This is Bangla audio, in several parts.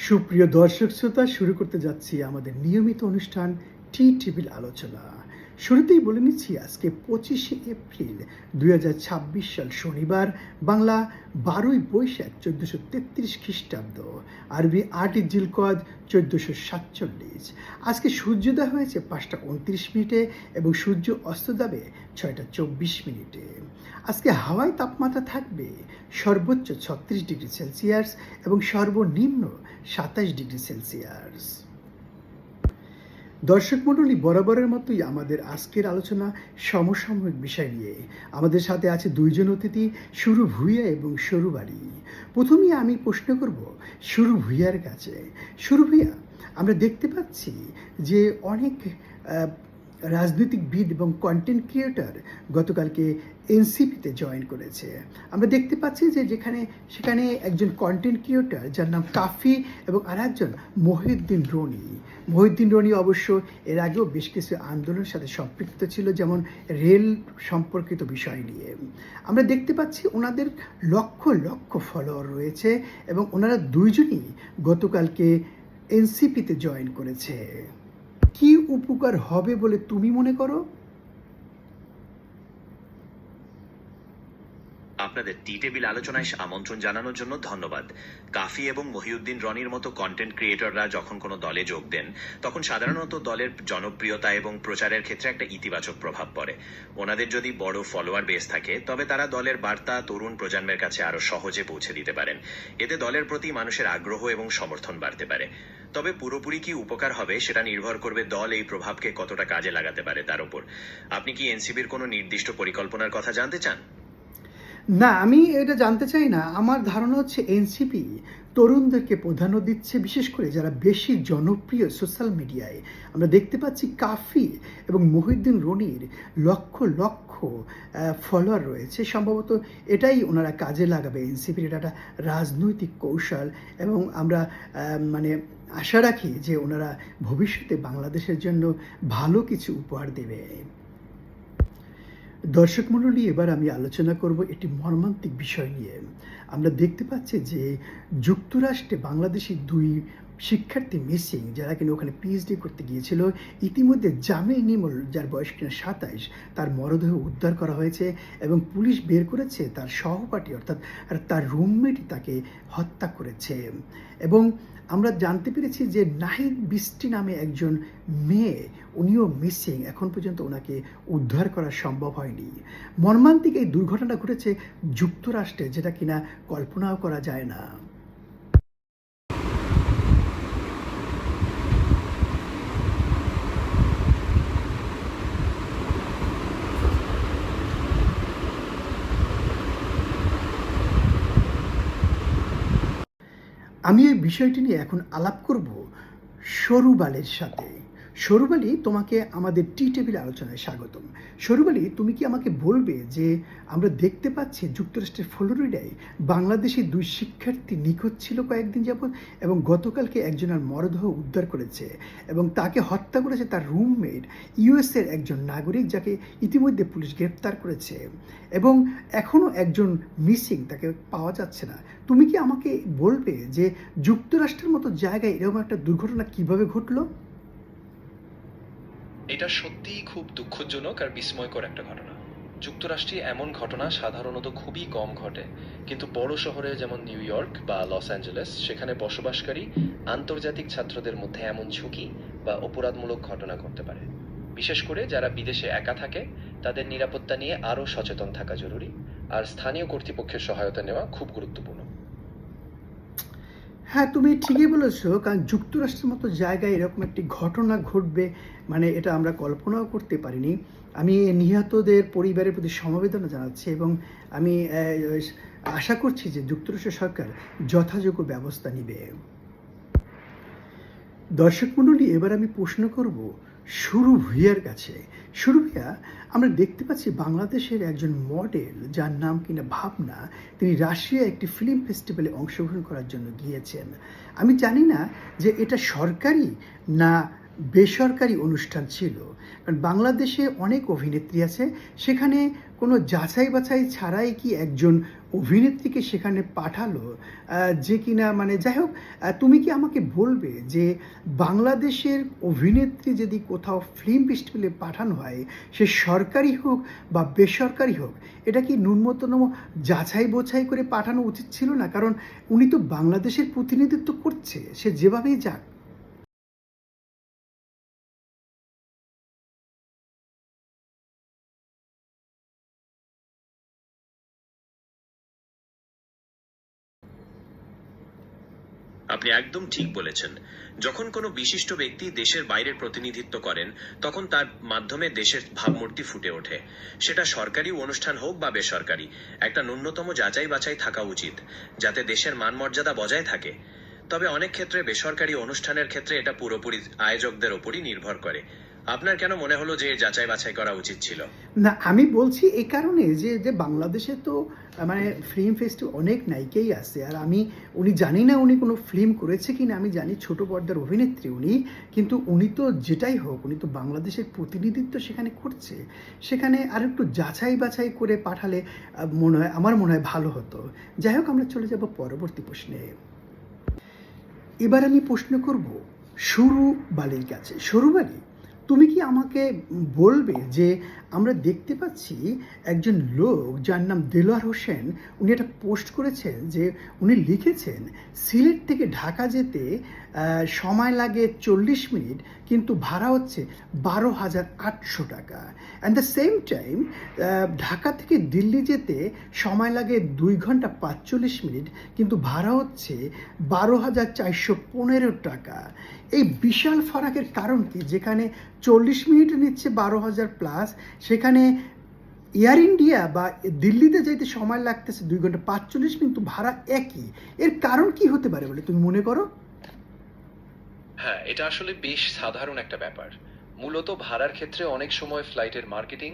সুপ্রিয় দর্শক শ্রোতা, শুরু করতে যাচ্ছি আমাদের নিয়মিত অনুষ্ঠান টি টেবিল আলোচনা। শুরুতেই বলে নিচ্ছি আজকে 25শে এপ্রিল 2026 সাল শনিবার, বাংলা 12ই বৈশাখ 1433 খ্রিস্টাব্দ, আরবি 8ই জিলকদ 1447। আজকে সূর্যোদয় হয়েছে 5টা 29 মিনিটে এবং সূর্য অস্ত যাবে 6টা 24 মিনিটে। আজকে হাওয়ায় তাপমাত্রা থাকবে সর্বোচ্চ 36 ডিগ্রি সেলসিয়াস এবং সর্বনিম্ন 27 ডিগ্রি সেলসিয়াস। দর্শক মণ্ডলী, বরাবরের মতোই আমাদের আজকের আলোচনা সমসাময়িক বিষয় নিয়ে। আমাদের সাথে আছে দুইজন অতিথি, সুরু ভূঁইয়া এবং সরু বাড়ি। প্রথমেই আমি প্রশ্ন করব সুরু ভূঁইয়ার কাছে। সুরু ভূঁইয়া, আমরা দেখতে পাচ্ছি যে অনেক রাজনৈতিকবিদ এবং কন্টেন্ট ক্রিয়েটর গতকালকে এনসিপিতে জয়েন করেছে। আমরা দেখতে পাচ্ছি যে সেখানে একজন কন্টেন্ট ক্রিয়েটর যার নাম কাফি এবং আর একজন মহিউদ্দিন রনি অবশ্য এর আগেও বেশ কিছু আন্দোলনের সাথে সম্পৃক্ত ছিল, যেমন রেল সম্পর্কিত বিষয় নিয়ে। আমরা দেখতে পাচ্ছি ওনাদের লক্ষ লক্ষ ফলোয়ার রয়েছে এবং ওনারা দুইজনই গতকালকে এনসিপিতে জয়েন করেছে। কি উপকার হবে বলে তুমি মনে করো? আপনাদের টি টেবিল আলোচনায় আমন্ত্রণ জানানোর জন্য ধন্যবাদ। কাফি এবং মহিউদ্দিন রনির মতো কন্টেন্ট ক্রিয়েটররা যখন কোনো দলে যোগ দেন, তখন সাধারণত দলের জনপ্রিয়তা এবং প্রচারের ক্ষেত্রে একটা ইতিবাচক প্রভাব পড়ে। ওনাদের যদি বড় ফলোয়ার বেস থাকে, তবে তারা দলের বার্তা তরুণ প্রজন্মের কাছে আরো সহজে পৌঁছে দিতে পারেন। এতে দলের প্রতি মানুষের আগ্রহ এবং সমর্থন বাড়তে পারে। তবে পুরোপুরি কি উপকার হবে সেটা নির্ভর করবে দল এই প্রভাবকে কতটা কাজে লাগাতে পারে তার উপর। আপনি কি এনসিপির কোনো নির্দিষ্ট পরিকল্পনার কথা জানতে চান? না, আমি এটা জানতে চাই না। আমার ধারণা হচ্ছে এনসিপি তরুণদেরকে প্রাধান্য দিচ্ছে, বিশেষ করে যারা বেশি জনপ্রিয় সোশ্যাল মিডিয়ায়। আমরা দেখতে পাচ্ছি কাফি এবং মহিউদ্দিন রনির লক্ষ লক্ষ ফলোয়ার রয়েছে। সম্ভবত এটাই ওনারা কাজে লাগাবে। এনসিপির এটা একটা রাজনৈতিক কৌশল এবং আমরা মানে আশা রাখি যে ওনারা ভবিষ্যতে বাংলাদেশের জন্য ভালো কিছু উপহার দেবে। দর্শক মণ্ডলী, এবার আমি আলোচনা করব একটি মর্মান্তিক বিষয় নিয়ে। আমরা দেখতে পাচ্ছি যে যুক্তরাষ্ট্রে বাংলাদেশি দুই শিক্ষার্থী মিসিং, যারা কিনা ওখানে পিএইচডি করতে গিয়েছিল। ইতিমধ্যে জামিল নিমল, যার বয়স কিনা 27, তার মরদেহ উদ্ধার করা হয়েছে এবং পুলিশ বের করেছে তার সহপাঠী অর্থাৎ তার রুমমেটই তাকে হত্যা করেছে। এবং আমরা জানতে পেরেছি যে নাহিদ বৃষ্টি নামে একজন মেয়ে, উনিও মিসিং। এখন পর্যন্ত ওনাকে উদ্ধার করা সম্ভব হয়নি। মর্মান্তিক এই দুর্ঘটনা ঘটেছে যুক্তরাষ্ট্রে, যেটা কিনা কল্পনাও করা যায় না। আমি এই বিষয়টি নিয়ে এখন আলাপ করব সরুবালের সাথে। সরুবালি, তোমাকে আমাদের টি টেবিল আলোচনায় স্বাগতম। সরুবালি, তুমি কি আমাকে বলবে যে আমরা দেখতে পাচ্ছি যুক্তরাষ্ট্রের ফ্লোরিডায় বাংলাদেশি দুই শিক্ষার্থী নিখোঁজ ছিল কয়েকদিন যাবৎ এবং গতকালকে একজনের মরদেহ উদ্ধার করেছে এবং তাকে হত্যা করেছে তার রুমমেট, ইউএসের একজন নাগরিক, যাকে ইতিমধ্যে পুলিশ গ্রেপ্তার করেছে এবং এখনও একজন মিসিং, তাকে পাওয়া যাচ্ছে না। তুমি কি আমাকে বলবে যে যুক্তরাষ্ট্রের মতো জায়গায় এরকম একটা দুর্ঘটনা কিভাবে ঘটলো? এটা সত্যিই খুব দুঃখজনক আর বিস্ময়কর একটা ঘটনা। যুক্তরাষ্ট্রে এমন ঘটনা সাধারণত খুবই কম ঘটে, কিন্তু বড় শহরে যেমন নিউ ইয়র্ক বা লস অ্যাঞ্জেলেস, সেখানে বসবাসকারী আন্তর্জাতিক ছাত্রদের মধ্যে এমন ঝুঁকি বা অপরাধমূলক ঘটনা ঘটতে পারে। বিশেষ করে যারা বিদেশে একা থাকে, তাদের নিরাপত্তা নিয়ে আরও সচেতন থাকা জরুরি, আর স্থানীয় কর্তৃপক্ষের সহায়তা নেওয়া খুব গুরুত্বপূর্ণ। হ্যাঁ, তুমি ঠিকই বলেছো, কারণ যুক্তরাষ্ট্রের মতো জায়গায় এরকম একটি ঘটনা ঘটবে মানে এটা আমরা কল্পনাও করতে পারিনি। আমি নিহতদের পরিবারের প্রতি সমবেদনা জানাচ্ছি এবং আমি আশা করছি যে যুক্তরাষ্ট্র সরকার যথাযোগ্য ব্যবস্থা নেবে। দর্শক মণ্ডলী, এবার আমি প্রশ্ন করব সুরু ভূঁইয়ার কাছে। সুরু ভূঁইয়া, আমরা দেখতে পাচ্ছি বাংলাদেশের একজন মডেল, যার নাম কিনা ভাবনা, তিনি রাশিয়া একটি ফিল্ম ফেস্টিভ্যালে অংশগ্রহণ করার জন্য গিয়েছেন। আমি জানি না যে এটা সরকারি না বেসরকারি অনুষ্ঠান ছিল। কারণ বাংলাদেশে অনেক অভিনেত্রী আছে, সেখানে কোনো যাচাই বাছাই ছাড়াই কি একজন অভিনেত্রীকে সেখানে পাঠালো, যে কিনা মানে যাই হোক, তুমি কি আমাকে বলবে যে বাংলাদেশের অভিনেত্রী যদি কোথাও ফিল্ম ফেস্টিভ্যালে পাঠানো হয়, সে সরকারি হোক বা বেসরকারি হোক, এটা কি ন্যূনতম যাচাই বাছাই করে পাঠানো উচিত ছিল না? কারণ উনি তো বাংলাদেশের প্রতিনিধিত্ব করছে, সে যেভাবেই যাক। আপনি একদম ঠিক বলেছেন। যখন কোনো বিশিষ্ট ব্যক্তি দেশের বাইরের প্রতিনিধিত্ব করেন, তখন তার মাধ্যমে দেশের ভাবমূর্তি ফুটে ওঠে। সেটা সরকারি অনুষ্ঠান হোক বা বেসরকারি, একটা ন্যূনতম যাচাই বাছাই থাকা উচিত, যাতে দেশের মানমর্যাদা বজায় থাকে। তবে অনেক ক্ষেত্রে বেসরকারি অনুষ্ঠানের ক্ষেত্রে এটা পুরোপুরি আয়োজকদের ওপরই নির্ভর করে। আপনার কেন মনে হলো যে যাচাই বাছাই করা উচিত ছিল? না, আমি বলছি এই কারণে যে বাংলাদেশে তো মানে ফিল্ম ফেস্টিভ্যাল অনেক নায়িকাই আছে, আর উনি জানি না উনি কোনো ফিল্ম করেছে কি না, আমি জানি ছোট পর্দার অভিনেত্রী উনি, কিন্তু উনি তো যেটাই হোক, উনি তো বাংলাদেশের প্রতিনিধিত্ব সেখানে করছে। সেখানে আর একটু যাচাই বাছাই করে পাঠালে আমার মনে হয় ভালো হতো। যাই হোক, আমরা চলে যাব পরবর্তী প্রশ্নে। এবার আমি প্রশ্ন করব সরু বালির কাছে। সরু বালি, তুমি কি আমাকে বলবে যে আমরা দেখতে পাচ্ছি একজন লোক যার নাম দেলোয়ার হোসেন, উনি একটা পোস্ট করেছেন যে উনি লিখেছেন সিলেট থেকে ঢাকা যেতে সময় লাগে 40 মিনিট, কিন্তু ভাড়া হচ্ছে 12,800 টাকা। And the same time Dhaka থেকে দিল্লি যেতে সময় লাগে 2 ঘন্টা 45 মিনিট, কিন্তু ভাড়া হচ্ছে 12,415 টাকা। এই বিশাল ফারাকের কারণ কি? যেখানে 40 মিনিট নিচ্ছে 12,000 প্লাস, সেখানে এয়ার ইন্ডিয়া বা দিল্লিতে যেতে সময় লাগতেছে 2 ঘন্টা 45 মিনিট, কিন্তু ভাড়া একই। এর কারণ কি হতে পারে বলে তুমি মনে করো? হ্যাঁ, এটা আসলে বেশ সাধারণ একটা ব্যাপার। মূলত ভাড়ার ক্ষেত্রে অনেক সময় ফ্লাইটের মার্কেটিং,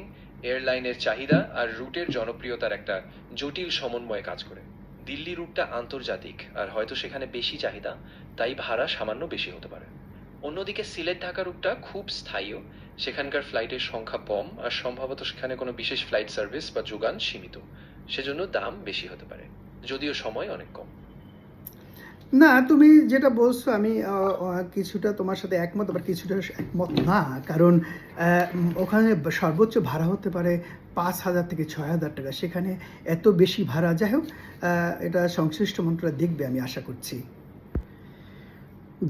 এয়ারলাইনের চাহিদা আর রুটের জনপ্রিয়তার একটা জটিল সমন্বয়ে কাজ করে। দিল্লি রুটটা আন্তর্জাতিক আর হয়তো সেখানে বেশি চাহিদা, তাই ভাড়া সামান্য বেশি হতে পারে। অন্যদিকে সিলেট ঢাকা রুটটা খুব স্থায়ীও, সেখানকার ফ্লাইটের সংখ্যা কম আর সম্ভবত সেখানে কোনো বিশেষ ফ্লাইট সার্ভিস বা যোগান সীমিত, সেজন্য দাম বেশি হতে পারে, যদিও সময় অনেক কম। না, তুমি যেটা বলছো আমি কিছুটা তোমার সাথে একমত, আবার কিছুটা একমত না। কারণ ওখানে সর্বোচ্চ ভাড়া হতে পারে 5,000 থেকে 6,000 টাকা, সেখানে এত বেশি ভাড়া। যাই হোক, এটা সংশ্লিষ্ট মন্ত্রণালয় দেখবে, আমি আশা করছি।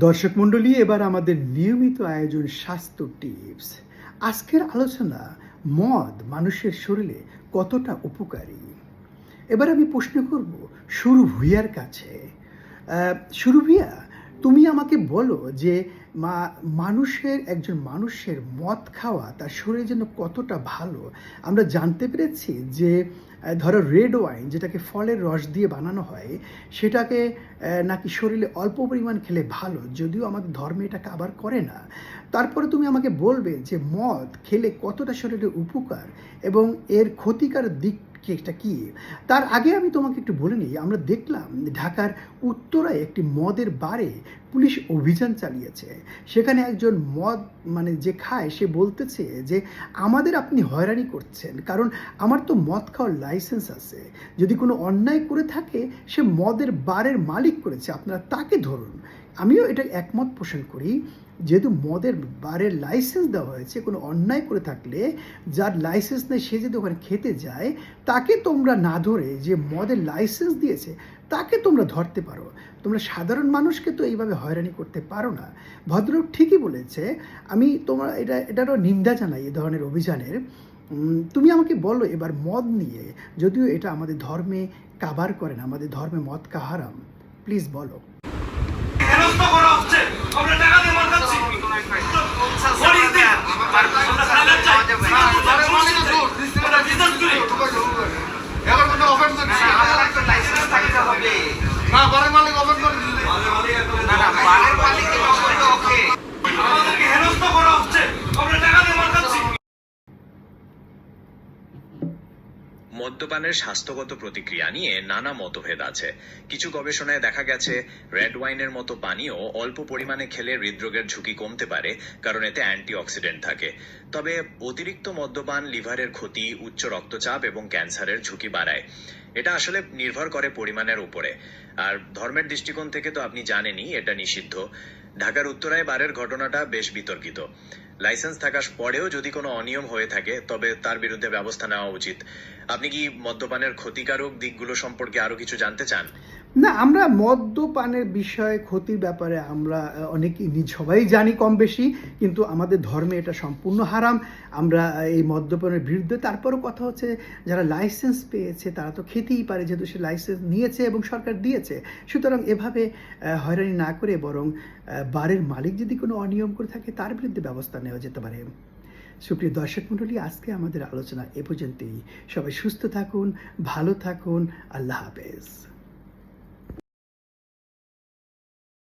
দর্শক মণ্ডলী, এবার আমাদের নিয়মিত আয়োজন স্বাস্থ্য টিপস। আজকের আলোচনা মদ মানুষের শরীরে কতটা উপকারী। এবার আমি প্রশ্ন করব সুরু ভূঁইয়ার কাছে। সুরু ভূঁইয়া, তুমি আমাকে বলো যে একজন মানুষের মদ খাওয়া তার শরীরের জন্য কতটা ভালো। আমরা জানতে পেরেছি যে ধরো রেড ওয়াইন, যেটাকে ফলের রস দিয়ে বানানো হয়, সেটাকে নাকি শরীরে অল্প পরিমাণ খেলে ভালো, যদিও আমাদের ধর্মে এটা কাভার করে না। তারপরে তুমি আমাকে বলবে যে মদ খেলে কতটা শরীরে উপকার এবং এর ক্ষতিকার দিক এটা কি। তার আগে আমি তোমাকে একটু বলে নিই, আমরা দেখলাম ঢাকার উত্তরায় একটি মদের বারে পুলিশ অভিযান চালিয়েছে। সেখানে একজন মদ যে খায়, সে বলতেছে যে আমাদের আপনি হয়রানি করছেন, কারণ আমার তো মদ খাওয়ার লাইসেন্স আছে। যদি কোনো অন্যায় করে থাকে, সে মদের বারের মালিক করেছে, আপনারা তাকে ধরুন। আমিও এটা একমত পোষণ করি। যেহেতু মদের বারের লাইসেন্স দেওয়া হয়েছে, কোনো অন্যায় করে থাকলে যার লাইসেন্স নেই সে যদি ওখানে খেতে যায়, তাকে তোমরা না ধরে যে মদের লাইসেন্স দিয়েছে তাকে তোমরা ধরতে পারো। তোমরা সাধারণ মানুষকে তো এইভাবে হয়রানি করতে পারো না। ভদ্রলোক ঠিকই বলেছে, আমি এটারও নিন্দা জানাই এ ধরনের অভিযানের। তুমি আমাকে বলো এবার মদ নিয়ে, যদিও এটা আমাদের ধর্মে কাভার করে না, আমাদের ধর্মে মদ খাওয়া হারাম, প্লিজ বলো। হেনস্থ করা হচ্ছে, আমরা টাকা দিয়ে মার খাচ্ছি। What is this? আমরা খাইলাম চাই। আমরা বিজনেস করি। এবার কোনো অফেন্স নেই। লাইসেন্স থাকতে হবে। না, বারের মালিক অফেন্স করে দিলে। না, বারের মালিকের অফেন্স ওকে। আমাদেরকে হেনস্থ করা হচ্ছে, আমরা টাকা দিয়ে মার খাচ্ছি। মদ্যপান মদ্যপানের স্বাস্থ্যগত প্রতিক্রিয়া নিয়ে নানা মতভেদ আছে। কিছু গবেষণায় দেখা গেছে রেড ওয়াইনের মতো পানীয় অল্প পরিমাণে খেলে হৃদরোগের ঝুঁকি কমতে পারে, কারণ এতে অ্যান্টিঅক্সিডেন্ট থাকে। তবে অতিরিক্ত মদ্যপান লিভারের ক্ষতি, উচ্চ রক্তচাপ এবং ক্যান্সারের ঝুঁকি বাড়ায়। এটা আসলে নির্ভর করে পরিমাণের উপরে। আর ধর্মের দৃষ্টিকোণ থেকে তো আপনি জানেনই এটা নিষিদ্ধ। ঢাকার উত্তরায় বারের ঘটনাটা বেশ বিতর্কিত। লাইসেন্স থাকার পরেও যদি কোনো অনিয়ম হয়ে থাকে তবে তার বিরুদ্ধে ব্যবস্থা নেওয়া উচিত। আপনি কি মদ্যপানের ক্ষতিকারক দিকগুলো সম্পর্কে আরো কিছু জানতে চান? না, আমরা মদ্যপানের বিষয়ে ক্ষতির ব্যাপারে আমরা অনেকেই সবাই জানি কম বেশি, কিন্তু আমাদের ধর্মে এটা সম্পূর্ণ হারাম। আমরা এই মদ্যপানের বিরুদ্ধে। তারপরও কথা হচ্ছে, যারা লাইসেন্স পেয়েছে তারা তো খেতেই পারে, যেহেতু সে লাইসেন্স নিয়েছে এবং সরকার দিয়েছে। সুতরাং এভাবে হয়রানি না করে বরং বারের মালিক যদি কোনো অনিয়ম করে থাকে তার বিরুদ্ধে ব্যবস্থা নেওয়া যেতে পারে। সুপ্রিয় দর্শক মণ্ডলী, আজকে আমাদের আলোচনা এ পর্যন্তই। সবাই সুস্থ থাকুন, ভালো থাকুন। আল্লাহ হাফেজ।